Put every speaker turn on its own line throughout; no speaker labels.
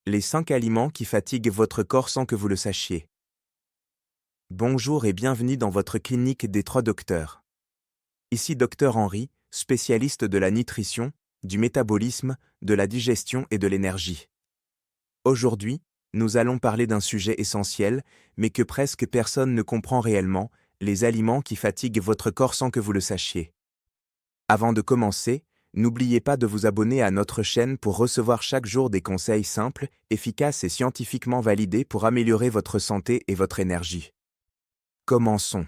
Les 5 aliments qui fatiguent votre corps sans que vous le sachiez. Bonjour et bienvenue dans votre clinique des 3 docteurs. Ici Dr Henry, spécialiste de la nutrition, du métabolisme, de la digestion et de l'énergie. Aujourd'hui, nous allons parler d'un sujet essentiel, mais que presque personne ne comprend réellement, les aliments qui fatiguent votre corps sans que vous le sachiez. Avant de commencer, n'oubliez pas de vous abonner à notre chaîne pour recevoir chaque jour des conseils simples, efficaces et scientifiquement validés pour améliorer votre santé et votre énergie. Commençons.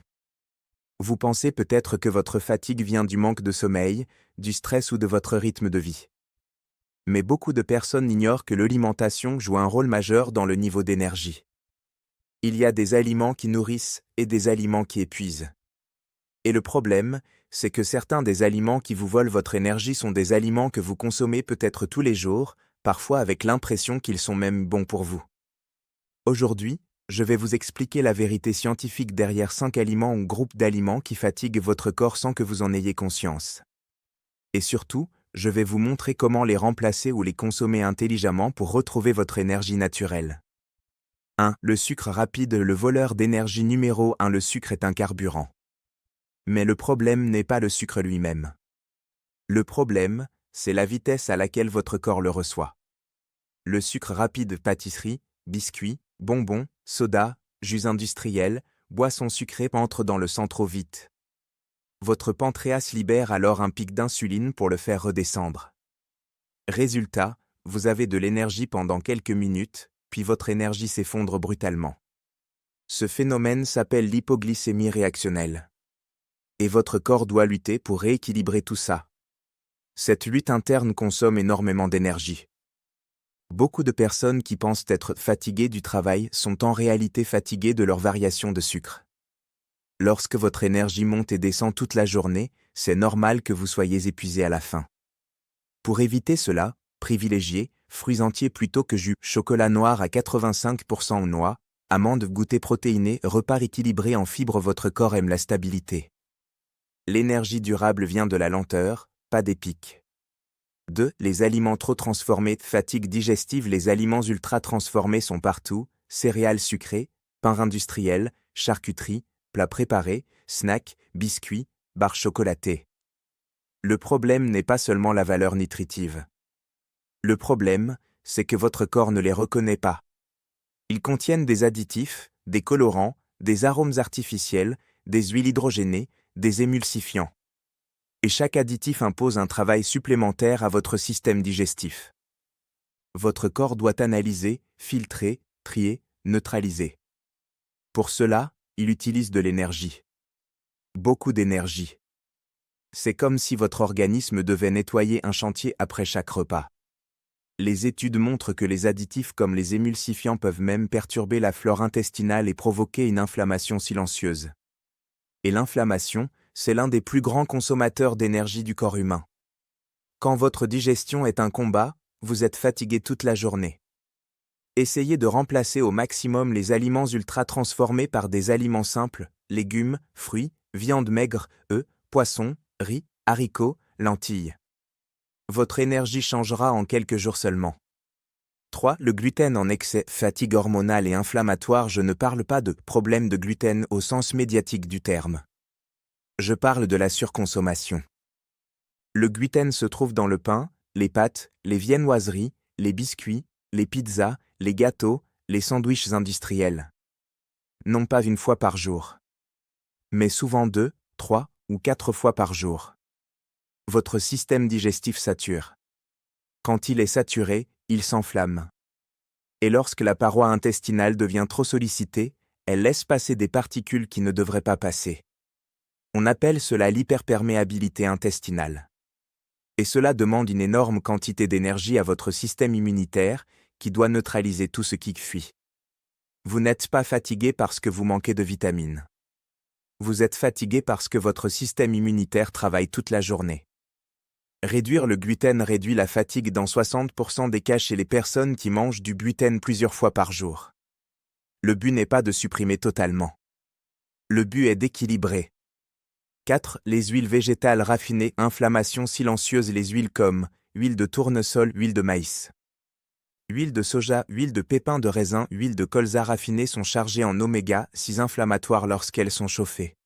Vous pensez peut-être que votre fatigue vient du manque de sommeil, du stress ou de votre rythme de vie. Mais beaucoup de personnes ignorent que l'alimentation joue un rôle majeur dans le niveau d'énergie. Il y a des aliments qui nourrissent et des aliments qui épuisent. Et le problème, c'est que certains des aliments qui vous volent votre énergie sont des aliments que vous consommez peut-être tous les jours, parfois avec l'impression qu'ils sont même bons pour vous. Aujourd'hui, je vais vous expliquer la vérité scientifique derrière 5 aliments ou groupes d'aliments qui fatiguent votre corps sans que vous en ayez conscience. Et surtout, je vais vous montrer comment les remplacer ou les consommer intelligemment pour retrouver votre énergie naturelle. 1. Le sucre rapide, le voleur d'énergie numéro 1. Le sucre est un carburant. Mais le problème n'est pas le sucre lui-même. Le problème, c'est la vitesse à laquelle votre corps le reçoit. Le sucre rapide, pâtisserie, biscuits, bonbons, soda, jus industriels, boissons sucrées entre dans le sang trop vite. Votre pancréas libère alors un pic d'insuline pour le faire redescendre. Résultat, vous avez de l'énergie pendant quelques minutes, puis votre énergie s'effondre brutalement. Ce phénomène s'appelle l'hypoglycémie réactionnelle. Et votre corps doit lutter pour rééquilibrer tout ça. Cette lutte interne consomme énormément d'énergie. Beaucoup de personnes qui pensent être fatiguées du travail sont en réalité fatiguées de leur variation de sucre. Lorsque votre énergie monte et descend toute la journée, c'est normal que vous soyez épuisé à la fin. Pour éviter cela, privilégiez fruits entiers plutôt que jus, chocolat noir à 85% ou noix, amandes goûter protéinées, repas équilibrés en fibres. Votre corps aime la stabilité. L'énergie durable vient de la lenteur, pas des pics. 2. Les aliments trop transformés, fatigue digestive. Les aliments ultra transformés sont partout, céréales sucrées, pain industriel, charcuterie, plats préparés, snacks, biscuits, barres chocolatées. Le problème n'est pas seulement la valeur nutritive. Le problème, c'est que votre corps ne les reconnaît pas. Ils contiennent des additifs, des colorants, des arômes artificiels, des huiles hydrogénées, des émulsifiants. Et chaque additif impose un travail supplémentaire à votre système digestif. Votre corps doit analyser, filtrer, trier, neutraliser. Pour cela, il utilise de l'énergie. Beaucoup d'énergie. C'est comme si votre organisme devait nettoyer un chantier après chaque repas. Les études montrent que les additifs comme les émulsifiants peuvent même perturber la flore intestinale et provoquer une inflammation silencieuse. Et l'inflammation, c'est l'un des plus grands consommateurs d'énergie du corps humain. Quand votre digestion est un combat, vous êtes fatigué toute la journée. Essayez de remplacer au maximum les aliments ultra transformés par des aliments simples, légumes, fruits, viande maigre, œufs, poissons, riz, haricots, lentilles. Votre énergie changera en quelques jours seulement. 3. Le gluten en excès, fatigue hormonale et inflammatoire. Je ne parle pas de problème de gluten au sens médiatique du terme. Je parle de la surconsommation. Le gluten se trouve dans le pain, les pâtes, les viennoiseries, les biscuits, les pizzas, les gâteaux, les sandwichs industriels. Non pas une fois par jour. Mais souvent 2, 3 ou 4 fois par jour. Votre système digestif sature. Quand il est saturé, il s'enflamme. Et lorsque la paroi intestinale devient trop sollicitée, elle laisse passer des particules qui ne devraient pas passer. On appelle cela l'hyperperméabilité intestinale. Et cela demande une énorme quantité d'énergie à votre système immunitaire, qui doit neutraliser tout ce qui fuit. Vous n'êtes pas fatigué parce que vous manquez de vitamines. Vous êtes fatigué parce que votre système immunitaire travaille toute la journée. Réduire le gluten réduit la fatigue dans 60% des cas chez les personnes qui mangent du gluten plusieurs fois par jour. Le but n'est pas de supprimer totalement. Le but est d'équilibrer. 4. Les huiles végétales raffinées, inflammation silencieuse. Les huiles comme huile de tournesol, huile de maïs. Huile de soja, huile de pépins de raisin, huile de colza raffinée sont chargées en oméga-6 inflammatoires lorsqu'elles sont chauffées.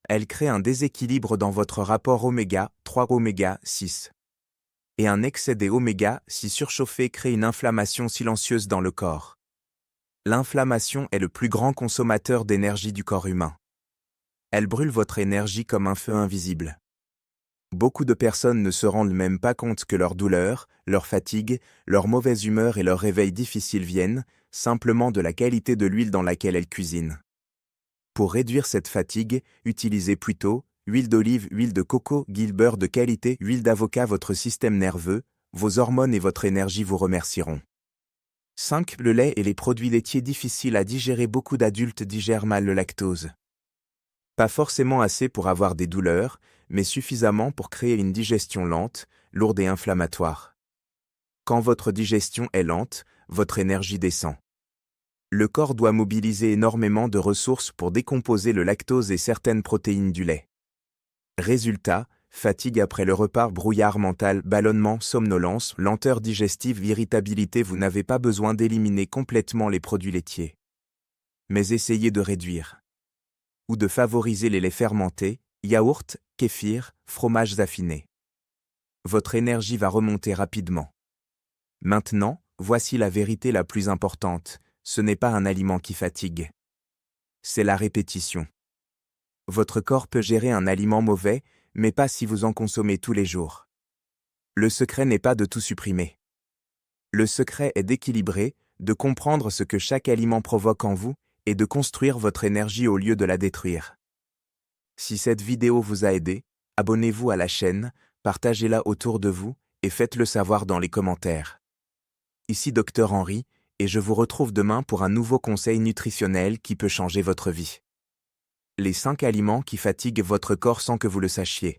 Elles créent un déséquilibre dans votre rapport oméga-3 oméga-6. Et un excès des oméga-6 surchauffés crée une inflammation silencieuse dans le corps. L'inflammation est le plus grand consommateur d'énergie du corps humain. Elle brûle votre énergie comme un feu invisible. Beaucoup de personnes ne se rendent même pas compte que leur douleur, leur fatigue, leur mauvaise humeur et leur réveil difficile viennent simplement de la qualité de l'huile dans laquelle elles cuisinent. Pour réduire cette fatigue, utilisez plutôt huile d'olive, huile de coco, ghee, beurre de qualité, huile d'avocat. Votre système nerveux, vos hormones et votre énergie vous remercieront. 5. Le lait et les produits laitiers difficiles à digérer. Beaucoup d'adultes digèrent mal le lactose. Pas forcément assez pour avoir des douleurs, mais suffisamment pour créer une digestion lente, lourde et inflammatoire. Quand votre digestion est lente, votre énergie descend. Le corps doit mobiliser énormément de ressources pour décomposer le lactose et certaines protéines du lait. Résultat, fatigue après le repas, brouillard mental, ballonnement, somnolence, lenteur digestive, irritabilité. Vous n'avez pas besoin d'éliminer complètement les produits laitiers. Mais essayez de réduire ou de favoriser les laits fermentés, yaourts, kéfir, fromages affinés. Votre énergie va remonter rapidement. Maintenant, voici la vérité la plus importante, ce n'est pas un aliment qui fatigue. C'est la répétition. Votre corps peut gérer un aliment mauvais, mais pas si vous en consommez tous les jours. Le secret n'est pas de tout supprimer. Le secret est d'équilibrer, de comprendre ce que chaque aliment provoque en vous, et de construire votre énergie au lieu de la détruire. Si cette vidéo vous a aidé, abonnez-vous à la chaîne, partagez-la autour de vous, et faites-le savoir dans les commentaires. Ici Dr Henry, et je vous retrouve demain pour un nouveau conseil nutritionnel qui peut changer votre vie. Les 5 aliments qui fatiguent votre corps sans que vous le sachiez.